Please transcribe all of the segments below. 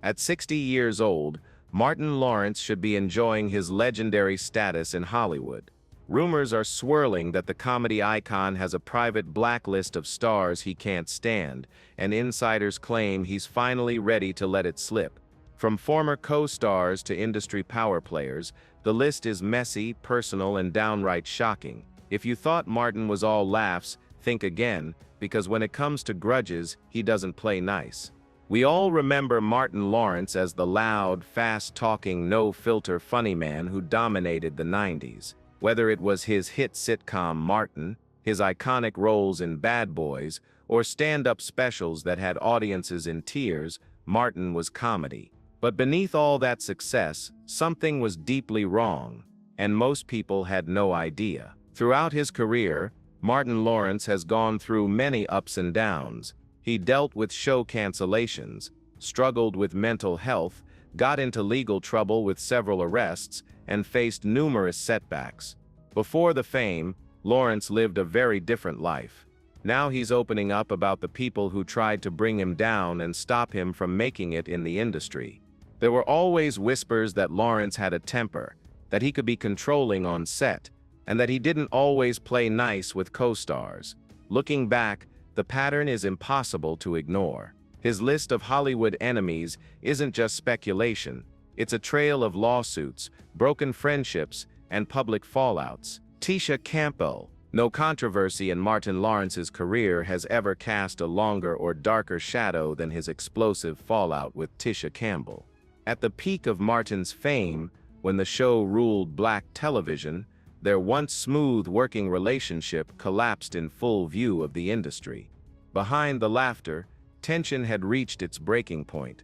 At 60 years old, Martin Lawrence should be enjoying his legendary status in Hollywood. Rumors are swirling that the comedy icon has a private blacklist of stars he can't stand, and insiders claim he's finally ready to let it slip. From former co-stars to industry power players, the list is messy, personal, and downright shocking. If you thought Martin was all laughs, think again, because when it comes to grudges, he doesn't play nice. We all remember Martin Lawrence as the loud, fast-talking, no-filter funny man who dominated the 90s. Whether it was his hit sitcom Martin, his iconic roles in Bad Boys, or stand-up specials that had audiences in tears, Martin was comedy. But beneath all that success, something was deeply wrong, and most people had no idea. Throughout his career, Martin Lawrence has gone through many ups and downs. He dealt with show cancellations, struggled with mental health, got into legal trouble with several arrests, and faced numerous setbacks. Before the fame, Lawrence lived a very different life. Now he's opening up about the people who tried to bring him down and stop him from making it in the industry. There were always whispers that Lawrence had a temper, that he could be controlling on set, and that he didn't always play nice with co-stars. Looking back, the pattern is impossible to ignore. His list of Hollywood enemies isn't just speculation. It's a trail of lawsuits, broken friendships, and public fallouts. Tisha Campbell. No controversy in Martin Lawrence's career has ever cast a longer or darker shadow than his explosive fallout with Tisha Campbell. At the peak of Martin's fame, when the show ruled black television, their once smooth working relationship collapsed in full view of the industry. Behind the laughter, tension had reached its breaking point.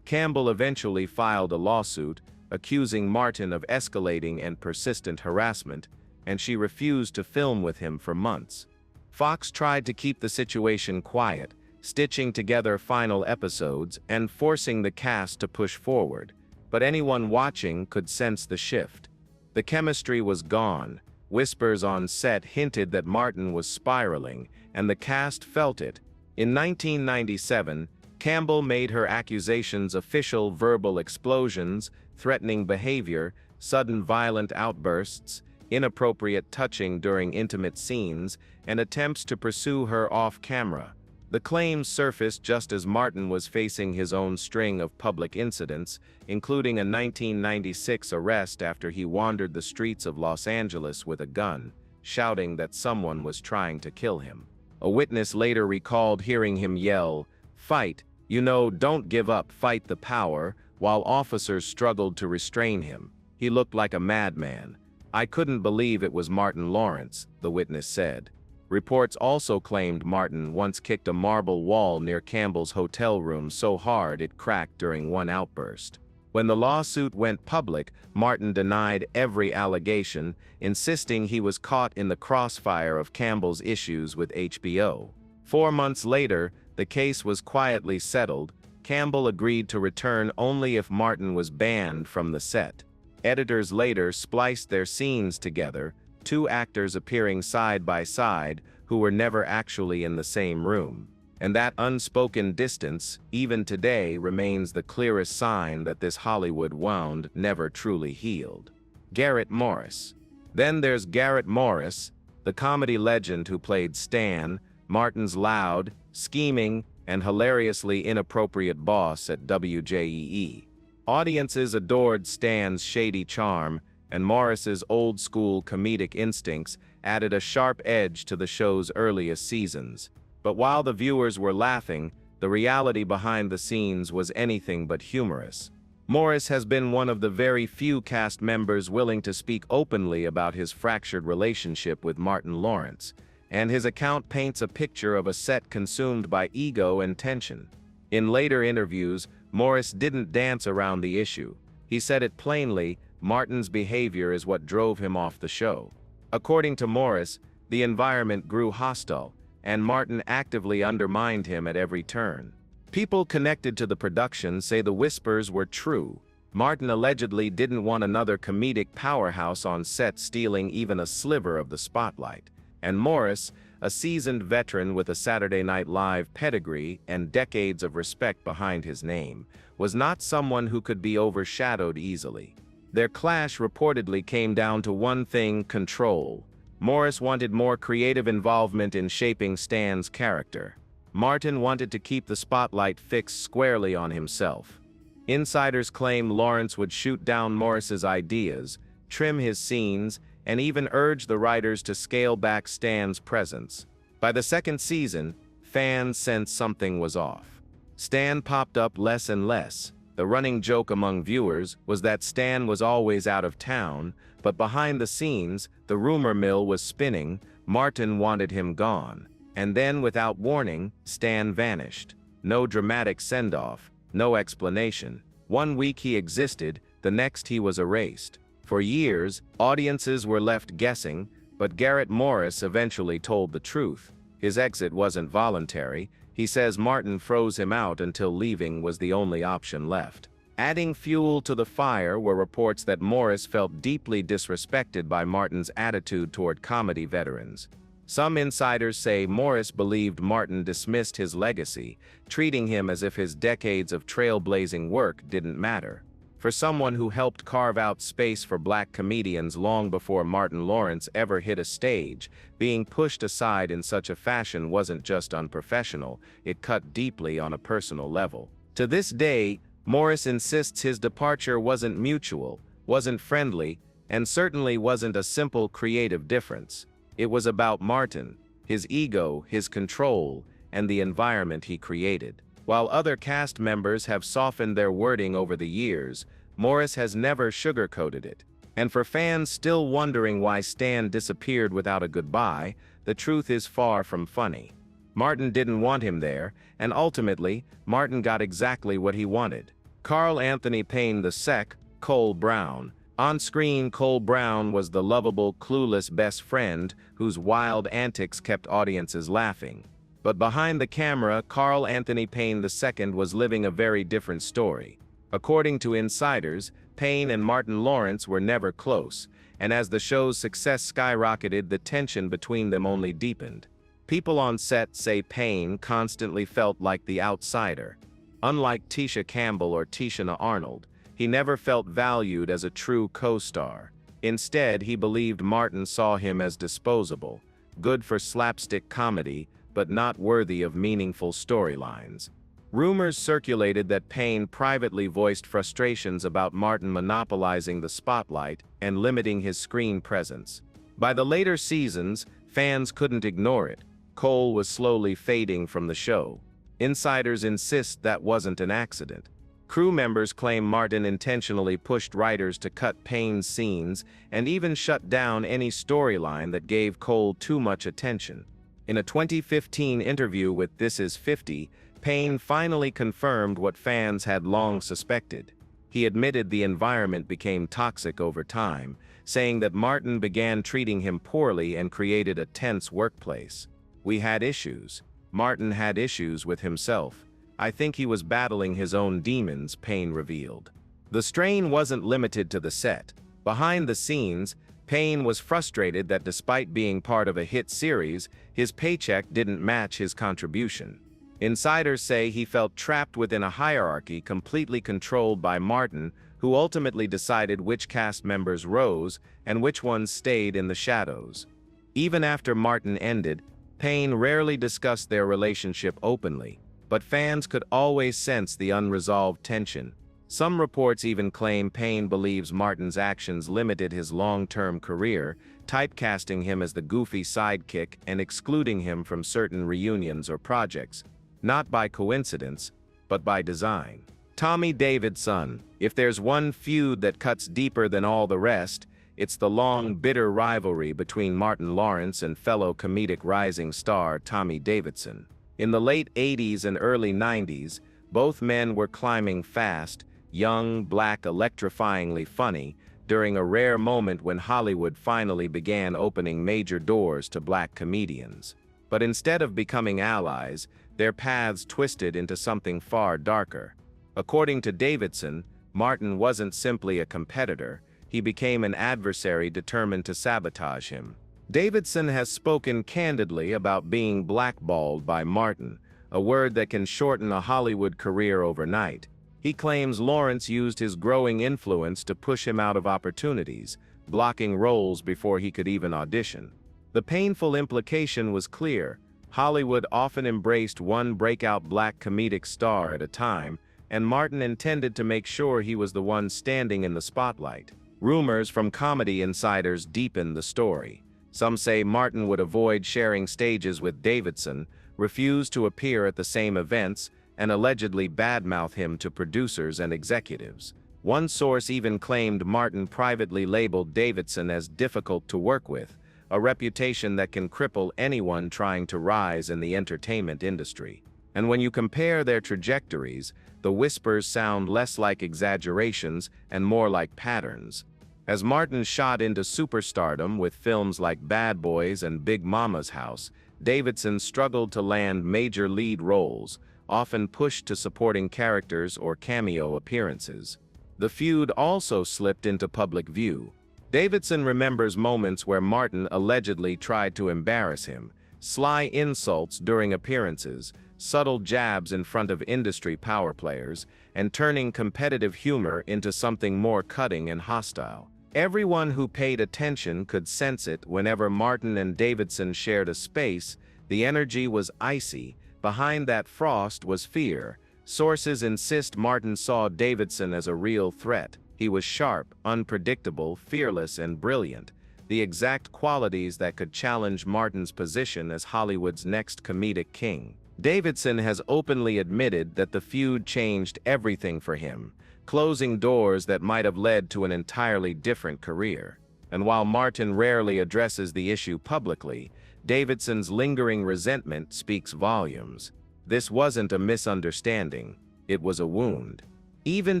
Campbell eventually filed a lawsuit, accusing Martin of escalating and persistent harassment, and she refused to film with him for months. Fox tried to keep the situation quiet, stitching together final episodes and forcing the cast to push forward, but anyone watching could sense the shift. The chemistry was gone. Whispers on set hinted that Martin was spiraling, and the cast felt it. In 1997, Campbell made her accusations official: verbal explosions, threatening behavior, sudden violent outbursts, inappropriate touching during intimate scenes, and attempts to pursue her off-camera. The claims surfaced just as Martin was facing his own string of public incidents, including a 1996 arrest after he wandered the streets of Los Angeles with a gun, shouting that someone was trying to kill him. A witness later recalled hearing him yell, "Fight, don't give up, fight the power," while officers struggled to restrain him. He looked like a madman. "I couldn't believe it was Martin Lawrence," the witness said. Reports also claimed Martin once kicked a marble wall near Campbell's hotel room so hard it cracked during one outburst. When the lawsuit went public, Martin denied every allegation, insisting he was caught in the crossfire of Campbell's issues with HBO. 4 months later, the case was quietly settled. Campbell agreed to return only if Martin was banned from the set. Editors later spliced their scenes together, two actors appearing side by side who were never actually in the same room. And that unspoken distance, even today, remains the clearest sign that this Hollywood wound never truly healed. Garrett Morris. Then there's Garrett Morris, the comedy legend who played Stan, Martin's loud, scheming, and hilariously inappropriate boss at WJEE. Audiences adored Stan's shady charm, and Morris's old-school comedic instincts added a sharp edge to the show's earliest seasons. But while the viewers were laughing, the reality behind the scenes was anything but humorous. Morris has been one of the very few cast members willing to speak openly about his fractured relationship with Martin Lawrence, and his account paints a picture of a set consumed by ego and tension. In later interviews, Morris didn't dance around the issue. He said it plainly: Martin's behavior is what drove him off the show. According to Morris, the environment grew hostile, and Martin actively undermined him at every turn. People connected to the production say the whispers were true. Martin allegedly didn't want another comedic powerhouse on set stealing even a sliver of the spotlight, and Morris a seasoned veteran with a Saturday Night Live pedigree and decades of respect behind his name, was not someone who could be overshadowed easily. Their clash reportedly came down to one thing: control. Morris wanted more creative involvement in shaping Stan's character. Martin wanted to keep the spotlight fixed squarely on himself. Insiders claim Lawrence would shoot down Morris's ideas, trim his scenes, and even urge the writers to scale back Stan's presence. By the second season, fans sensed something was off. Stan popped up less and less. The running joke among viewers was that Stan was always out of town, but behind the scenes, the rumor mill was spinning. Martin wanted him gone. And then, without warning, Stan vanished. No dramatic send-off, no explanation. One week he existed, the next he was erased. For years, audiences were left guessing, but Garrett Morris eventually told the truth. His exit wasn't voluntary. He says Martin froze him out until leaving was the only option left. Adding fuel to the fire were reports that Morris felt deeply disrespected by Martin's attitude toward comedy veterans. Some insiders say Morris believed Martin dismissed his legacy, treating him as if his decades of trailblazing work didn't matter. For someone who helped carve out space for black comedians long before Martin Lawrence ever hit a stage, being pushed aside in such a fashion wasn't just unprofessional, it cut deeply on a personal level. To this day, Morris insists his departure wasn't mutual, wasn't friendly, and certainly wasn't a simple creative difference. It was about Martin, his ego, his control, and the environment he created. While other cast members have softened their wording over the years, Morris has never sugarcoated it. And for fans still wondering why Stan disappeared without a goodbye, the truth is far from funny. Martin didn't want him there, and ultimately, Martin got exactly what he wanted. Carl Anthony Payne II, Cole Brown. On screen, Cole Brown was the lovable, clueless best friend whose wild antics kept audiences laughing. But behind the camera, Carl Anthony Payne II was living a very different story. According to insiders, Payne and Martin Lawrence were never close, and as the show's success skyrocketed, the tension between them only deepened. People on set say Payne constantly felt like the outsider. Unlike Tisha Campbell or Tichina Arnold, he never felt valued as a true co-star. Instead, he believed Martin saw him as disposable, good for slapstick comedy, but not worthy of meaningful storylines. Rumors circulated that Payne privately voiced frustrations about Martin monopolizing the spotlight and limiting his screen presence. By the later seasons, fans couldn't ignore it. Cole was slowly fading from the show. Insiders insist that wasn't an accident. Crew members claim Martin intentionally pushed writers to cut Payne's scenes and even shut down any storyline that gave Cole too much attention. In a 2015 interview with This Is 50, Payne finally confirmed what fans had long suspected. He admitted the environment became toxic over time, saying that Martin began treating him poorly and created a tense workplace. "We had issues. Martin had issues with himself. I think he was battling his own demons," Payne revealed. The strain wasn't limited to the set. Behind the scenes, Payne was frustrated that despite being part of a hit series, his paycheck didn't match his contribution. Insiders say he felt trapped within a hierarchy completely controlled by Martin, who ultimately decided which cast members rose and which ones stayed in the shadows. Even after Martin ended, Payne rarely discussed their relationship openly, but fans could always sense the unresolved tension. Some reports even claim Payne believes Martin's actions limited his long-term career, typecasting him as the goofy sidekick and excluding him from certain reunions or projects, not by coincidence, but by design. Tommy Davidson. If there's one feud that cuts deeper than all the rest, it's the long, bitter rivalry between Martin Lawrence and fellow comedic rising star Tommy Davidson. In the late 80s and early 90s, both men were climbing fast, young, black, electrifyingly funny, during a rare moment when Hollywood finally began opening major doors to black comedians. But instead of becoming allies, their paths twisted into something far darker. According to Davidson, Martin wasn't simply a competitor, he became an adversary determined to sabotage him. Davidson has spoken candidly about being blackballed by Martin, a word that can shorten a Hollywood career overnight. He claims Lawrence used his growing influence to push him out of opportunities, blocking roles before he could even audition. The painful implication was clear. Hollywood often embraced one breakout black comedic star at a time, and Martin intended to make sure he was the one standing in the spotlight. Rumors from comedy insiders deepen the story. Some say Martin would avoid sharing stages with Davidson, refuse to appear at the same events, and allegedly badmouth him to producers and executives. One source even claimed Martin privately labeled Davidson as difficult to work with, a reputation that can cripple anyone trying to rise in the entertainment industry. And when you compare their trajectories, the whispers sound less like exaggerations and more like patterns. As Martin shot into superstardom with films like Bad Boys and Big Mama's House, Davidson struggled to land major lead roles, often pushed to supporting characters or cameo appearances. The feud also slipped into public view. Davidson remembers moments where Martin allegedly tried to embarrass him, sly insults during appearances, subtle jabs in front of industry power players, and turning competitive humor into something more cutting and hostile. Everyone who paid attention could sense it whenever Martin and Davidson shared a space. The energy was icy. Behind that frost was fear. Sources insist Martin saw Davidson as a real threat. He was sharp, unpredictable, fearless, and brilliant, the exact qualities that could challenge Martin's position as Hollywood's next comedic king. Davidson has openly admitted that the feud changed everything for him, closing doors that might have led to an entirely different career. And while Martin rarely addresses the issue publicly, Davidson's lingering resentment speaks volumes. This wasn't a misunderstanding, it was a wound. Even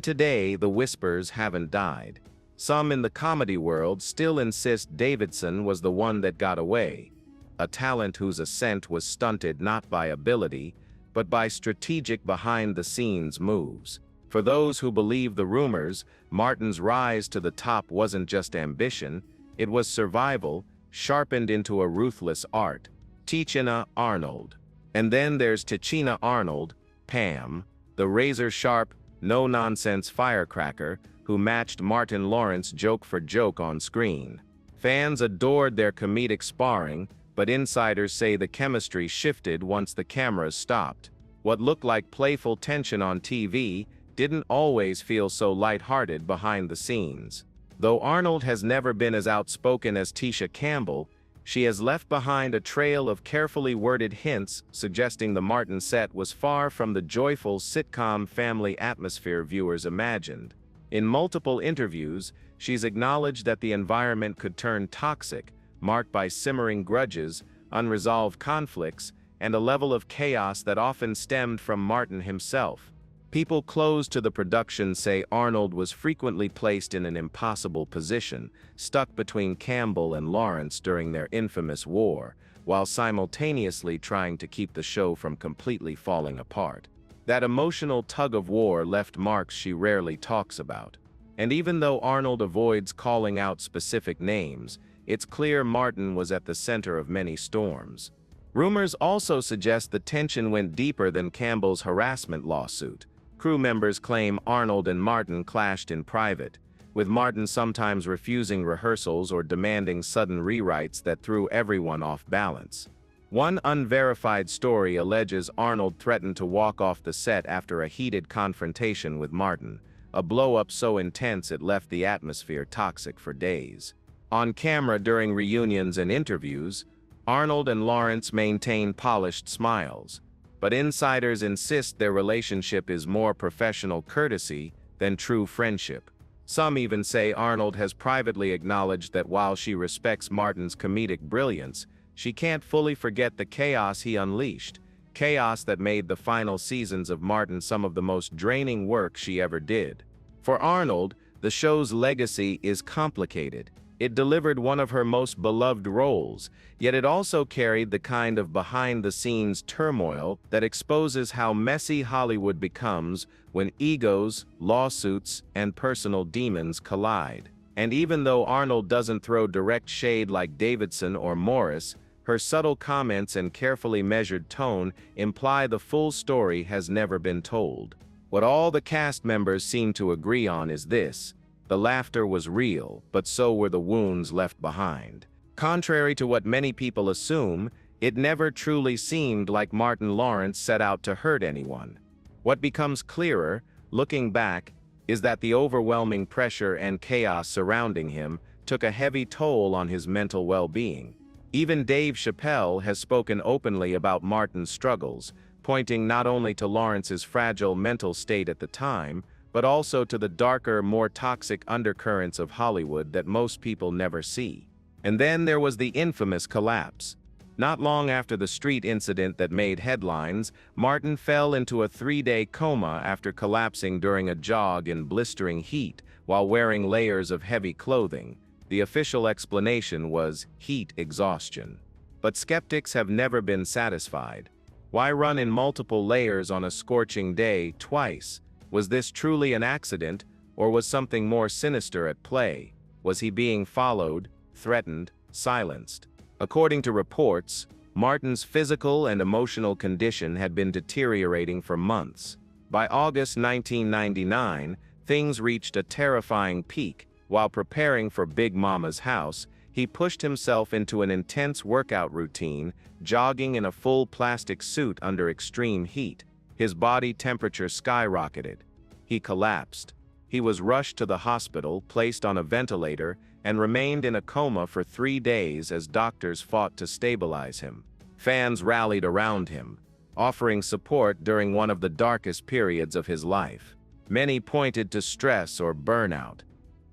today, the whispers haven't died. Some in the comedy world still insist Davidson was the one that got away, a talent whose ascent was stunted not by ability, but by strategic behind-the-scenes moves. For those who believe the rumors, Martin's rise to the top wasn't just ambition, it was survival, sharpened into a ruthless art. Tichina Arnold. And then there's Tichina Arnold, Pam, the razor-sharp, no-nonsense firecracker who matched Martin Lawrence joke for joke on screen. Fans adored their comedic sparring, but insiders say the chemistry shifted once the cameras stopped. What looked like playful tension on TV didn't always feel so lighthearted behind the scenes. Though Arnold has never been as outspoken as Tisha Campbell, she has left behind a trail of carefully worded hints suggesting the Martin set was far from the joyful sitcom family atmosphere viewers imagined. In multiple interviews, she's acknowledged that the environment could turn toxic, marked by simmering grudges, unresolved conflicts, and a level of chaos that often stemmed from Martin himself. People close to the production say Arnold was frequently placed in an impossible position, stuck between Campbell and Lawrence during their infamous war, while simultaneously trying to keep the show from completely falling apart. That emotional tug-of-war left marks she rarely talks about. And even though Arnold avoids calling out specific names, it's clear Martin was at the center of many storms. Rumors also suggest the tension went deeper than Campbell's harassment lawsuit. Crew members claim Arnold and Martin clashed in private, with Martin sometimes refusing rehearsals or demanding sudden rewrites that threw everyone off balance. One unverified story alleges Arnold threatened to walk off the set after a heated confrontation with Martin, a blow-up so intense it left the atmosphere toxic for days. On camera during reunions and interviews, Arnold and Lawrence maintain polished smiles, but insiders insist their relationship is more professional courtesy than true friendship. Some even say Arnold has privately acknowledged that while she respects Martin's comedic brilliance, she can't fully forget the chaos he unleashed, chaos that made the final seasons of Martin some of the most draining work she ever did. For Arnold, the show's legacy is complicated. It delivered one of her most beloved roles, yet it also carried the kind of behind-the-scenes turmoil that exposes how messy Hollywood becomes when egos, lawsuits, and personal demons collide. And even though Arnold doesn't throw direct shade like Davidson or Morris, her subtle comments and carefully measured tone imply the full story has never been told. What all the cast members seem to agree on is this: the laughter was real, but so were the wounds left behind. Contrary to what many people assume, it never truly seemed like Martin Lawrence set out to hurt anyone. What becomes clearer, looking back, is that the overwhelming pressure and chaos surrounding him took a heavy toll on his mental well-being. Even Dave Chappelle has spoken openly about Martin's struggles, pointing not only to Lawrence's fragile mental state at the time, but also to the darker, more toxic undercurrents of Hollywood that most people never see. And then there was the infamous collapse. Not long after the street incident that made headlines, Martin fell into a 3-day coma after collapsing during a jog in blistering heat while wearing layers of heavy clothing. The official explanation was heat exhaustion. But skeptics have never been satisfied. Why run in multiple layers on a scorching day twice? Was this truly an accident, or was something more sinister at play? Was he being followed, threatened, silenced? According to reports, Martin's physical and emotional condition had been deteriorating for months. By August 1999, things reached a terrifying peak. While preparing for Big Mama's house, he pushed himself into an intense workout routine, jogging in a full plastic suit under extreme heat. His body temperature skyrocketed. He collapsed. He was rushed to the hospital, placed on a ventilator, and remained in a coma for 3 days as doctors fought to stabilize him. Fans rallied around him, offering support during one of the darkest periods of his life. Many pointed to stress or burnout.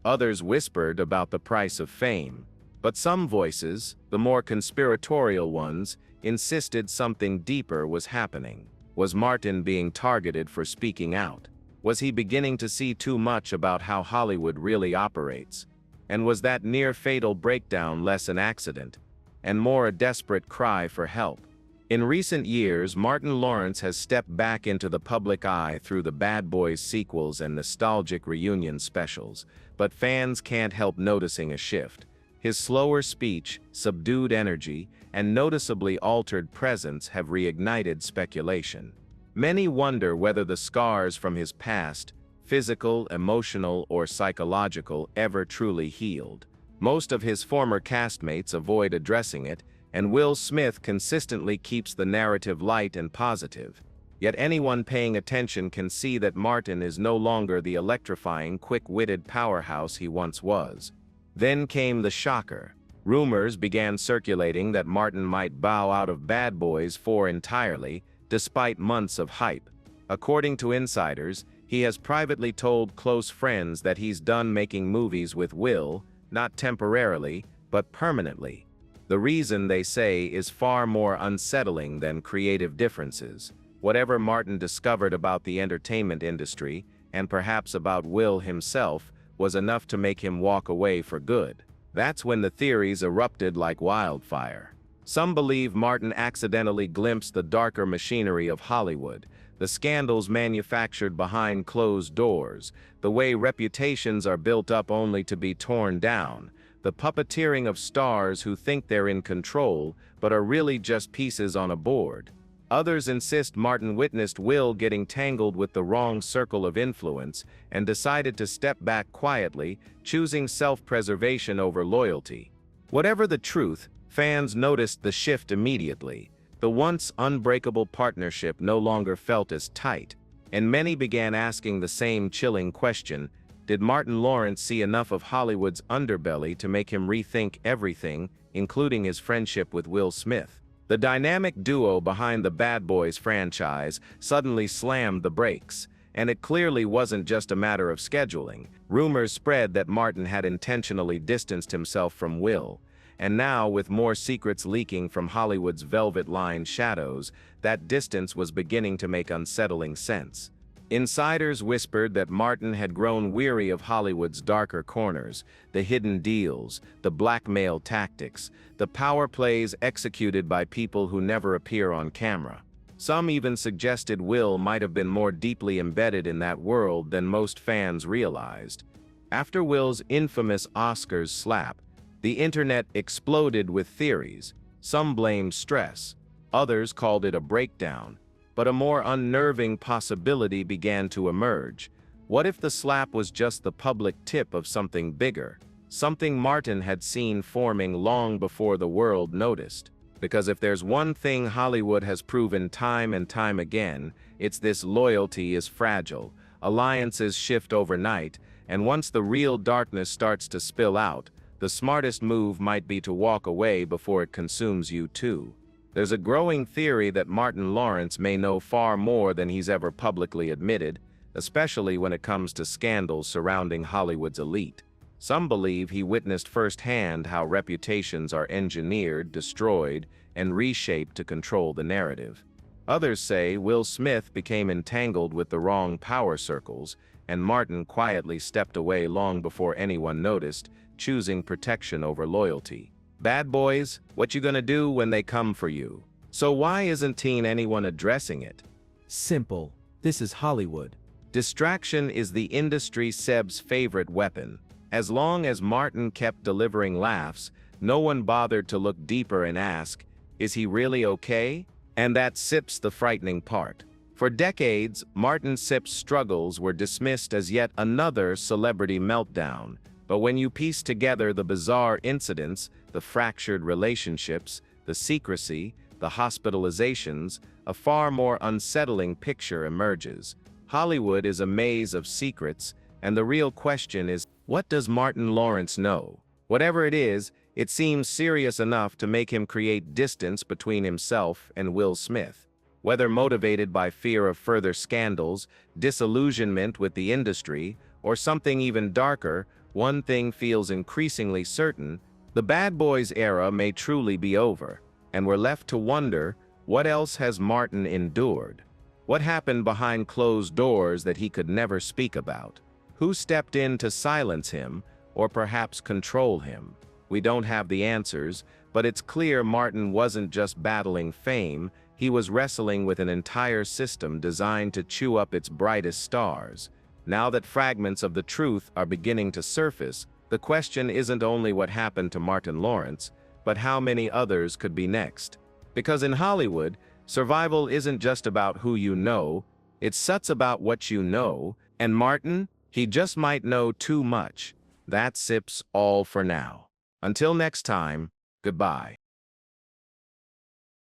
Others whispered about the price of fame. But some voices, the more conspiratorial ones, insisted something deeper was happening. Was Martin being targeted for speaking out? Was he beginning to see too much about how Hollywood really operates? And was that near-fatal breakdown less an accident, and more a desperate cry for help? In recent years, Martin Lawrence has stepped back into the public eye through the Bad Boys sequels and nostalgic reunion specials, but fans can't help noticing a shift. His slower speech, subdued energy, and noticeably altered presence have reignited speculation. Many wonder whether the scars from his past, physical, emotional, or psychological, ever truly healed. Most of his former castmates avoid addressing it, and Will Smith consistently keeps the narrative light and positive. Yet anyone paying attention can see that Martin is no longer the electrifying, quick-witted powerhouse he once was. Then came the shocker. Rumors began circulating that Martin might bow out of Bad Boys 4 entirely, despite months of hype. According to insiders, he has privately told close friends that he's done making movies with Will, not temporarily, but permanently. The reason, they say, is far more unsettling than creative differences. Whatever Martin discovered about the entertainment industry, and perhaps about Will himself, was enough to make him walk away for good. That's when the theories erupted like wildfire. Some believe Martin accidentally glimpsed the darker machinery of Hollywood, the scandals manufactured behind closed doors, the way reputations are built up only to be torn down, the puppeteering of stars who think they're in control but are really just pieces on a board. Others insist Martin witnessed Will getting tangled with the wrong circle of influence and decided to step back quietly, choosing self-preservation over loyalty. Whatever the truth, fans noticed the shift immediately. The once unbreakable partnership no longer felt as tight, and many began asking the same chilling question: did Martin Lawrence see enough of Hollywood's underbelly to make him rethink everything, including his friendship with Will Smith? The dynamic duo behind the Bad Boys franchise suddenly slammed the brakes, and it clearly wasn't just a matter of scheduling. Rumors spread that Martin had intentionally distanced himself from Will, and now, with more secrets leaking from Hollywood's velvet-lined shadows, that distance was beginning to make unsettling sense. Insiders whispered that Martin had grown weary of Hollywood's darker corners, the hidden deals, the blackmail tactics, the power plays executed by people who never appear on camera. Some even suggested Will might have been more deeply embedded in that world than most fans realized. After Will's infamous Oscars slap, the internet exploded with theories. Some blamed stress, others called it a breakdown, but a more unnerving possibility began to emerge. What if the slap was just the public tip of something bigger? Something Martin had seen forming long before the world noticed. Because if there's one thing Hollywood has proven time and time again, it's this: loyalty is fragile, alliances shift overnight, and once the real darkness starts to spill out, the smartest move might be to walk away before it consumes you too. There's a growing theory that Martin Lawrence may know far more than he's ever publicly admitted, especially when it comes to scandals surrounding Hollywood's elite. Some believe he witnessed firsthand how reputations are engineered, destroyed, and reshaped to control the narrative. Others say Will Smith became entangled with the wrong power circles, and Martin quietly stepped away long before anyone noticed, choosing protection over loyalty. Bad boys, what you gonna do when they come for you? So why isn't anyone addressing it? Simple. This is Hollywood. Distraction is the industry Seb's favorite weapon. As long as Martin kept delivering laughs, no one bothered to look deeper and ask, is he really okay? And that's Sip's the frightening part. For decades, Martin Sip's struggles were dismissed as yet another celebrity meltdown. But when you piece together the bizarre incidents, the fractured relationships, the secrecy, the hospitalizations, a far more unsettling picture emerges. Hollywood is a maze of secrets, and the real question is, what does Martin Lawrence know? Whatever it is, it seems serious enough to make him create distance between himself and Will Smith. Whether motivated by fear of further scandals, disillusionment with the industry, or something even darker, one thing feels increasingly certain: the Bad Boys era may truly be over, and we're left to wonder, what else has Martin endured? What happened behind closed doors that he could never speak about? Who stepped in to silence him, or perhaps control him? We don't have the answers, but it's clear Martin wasn't just battling fame, he was wrestling with an entire system designed to chew up its brightest stars. Now that fragments of the truth are beginning to surface, the question isn't only what happened to Martin Lawrence, but how many others could be next. Because in Hollywood, survival isn't just about who you know, it's about what you know, and Martin, he just might know too much. That's Sip's all for now. Until next time, goodbye.